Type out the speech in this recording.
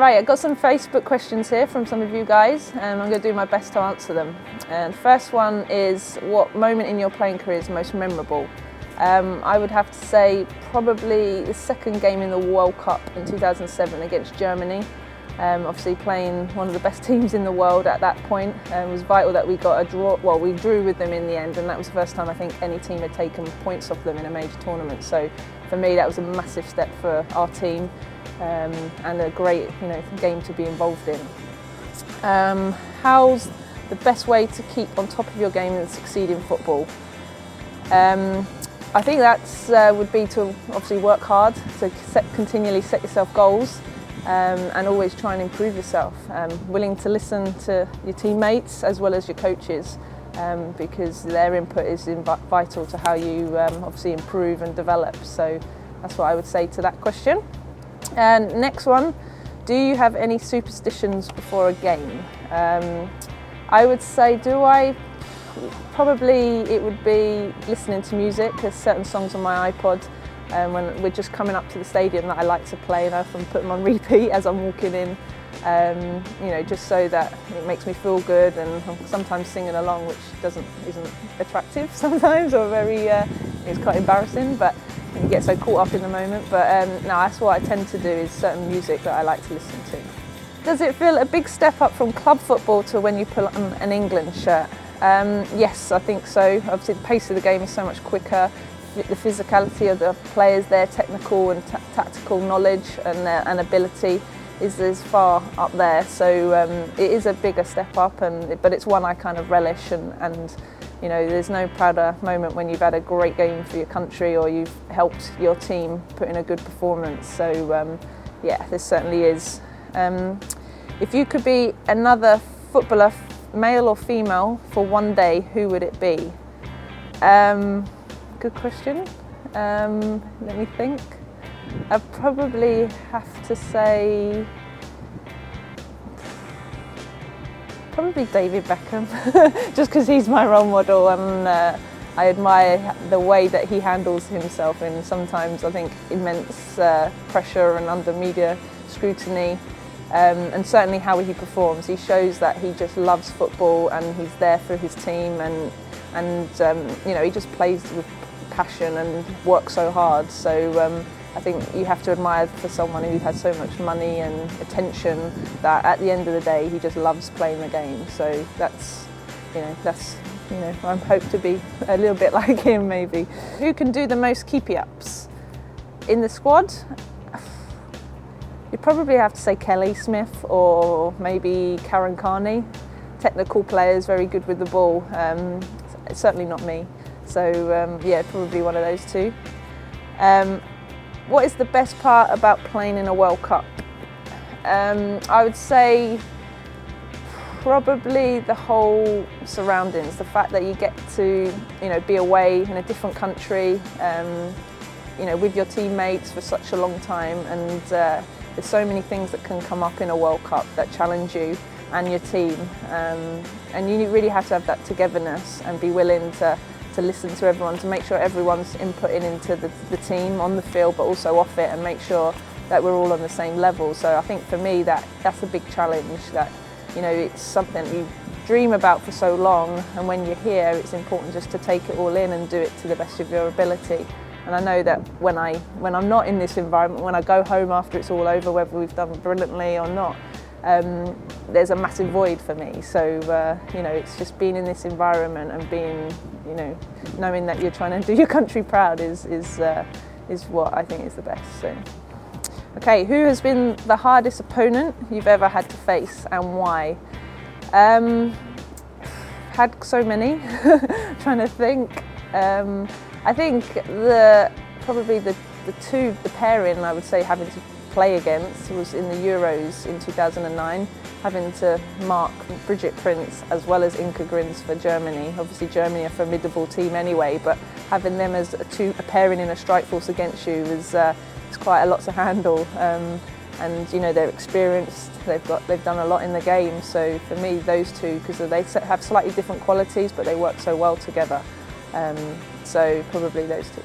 Right, I've got some Facebook questions here from some of you guys, and I'm going to do my best to answer them. And first one is, what moment in your playing career is most memorable? I would have to say probably the second game in the World Cup in 2007 against Germany. Obviously playing one of the best teams in the world at that point. It was vital that we got a draw. Well, we drew with them in the end, and that was the first time I think any team had taken points off them in a major tournament. So for me, that was a massive step for our team, and a great, game to be involved in. How's the best way to keep on top of your game and succeed in football? I think that would be to obviously work hard, to continually set yourself goals. And always try and improve yourself. Willing to listen to your teammates as well as your coaches, because their input is vital to how you obviously improve and develop. So that's what I would say to that question. And next one, do you have any superstitions before a game? I would say, probably it would be listening to music. There's certain songs on my iPod when we're just coming up to the stadium that I like to play, and I often put them on repeat as I'm walking in, just so that it makes me feel good, and I'm sometimes singing along, which isn't attractive sometimes, or it's quite embarrassing, but you get so caught up in the moment. But no, that's what I tend to do, is certain music that I like to listen to. Does it feel a big step up from club football to when you put on an England shirt? Yes, I think so. Obviously the pace of the game is so much quicker. The physicality of the players, their technical and tactical knowledge and ability is far up there. So it is a bigger step up, but it's one I kind of relish. And there's no prouder moment when you've had a great game for your country, or you've helped your team put in a good performance. So yeah, this certainly is. If you could be another footballer, male or female, for one day, who would it be? Good question. Let me think. I'd probably have to say David Beckham, just because he's my role model, and I admire the way that he handles himself in sometimes, I think, immense pressure and under media scrutiny, and certainly how he performs. He shows that he just loves football, and he's there for his team, and he just plays with passion and works so hard. So I think you have to admire for someone who has so much money and attention, that at the end of the day he just loves playing the game. So that's I hope to be a little bit like him, maybe. Who can do the most keepy-ups in the squad? You'd probably have to say Kelly Smith, or maybe Karen Carney. Technical players, very good with the ball. Certainly not me. So yeah, probably one of those two. What is the best part about playing in a World Cup? I would say probably the whole surroundings, the fact that you get to be away in a different country, with your teammates for such a long time, and there's so many things that can come up in a World Cup that challenge you and your team, and you really have to have that togetherness and be willing to listen to everyone, to make sure everyone's inputting into the team on the field, but also off it, and make sure that we're all on the same level. So I think for me that's a big challenge, that it's something you dream about for so long, and when you're here it's important just to take it all in and do it to the best of your ability. And I know that when I'm not in this environment, when I go home after it's all over, whether we've done brilliantly or not, there's a massive void for me. So it's just being in this environment and being, knowing that you're trying to do your country proud is what I think is the best. So, okay, who has been the hardest opponent you've ever had to face, and why? Had so many. Trying to think. I think probably the pairing I would say having to play against was in the Euros in 2009, having to mark Bridget Prince as well as Inka Grins for Germany. Obviously Germany are a formidable team anyway, but having them as a pairing in a strike force against you is quite a lot to handle. And they're experienced, they've done a lot in the game. So for me, those two, because they have slightly different qualities, but they work so well together. So probably those two.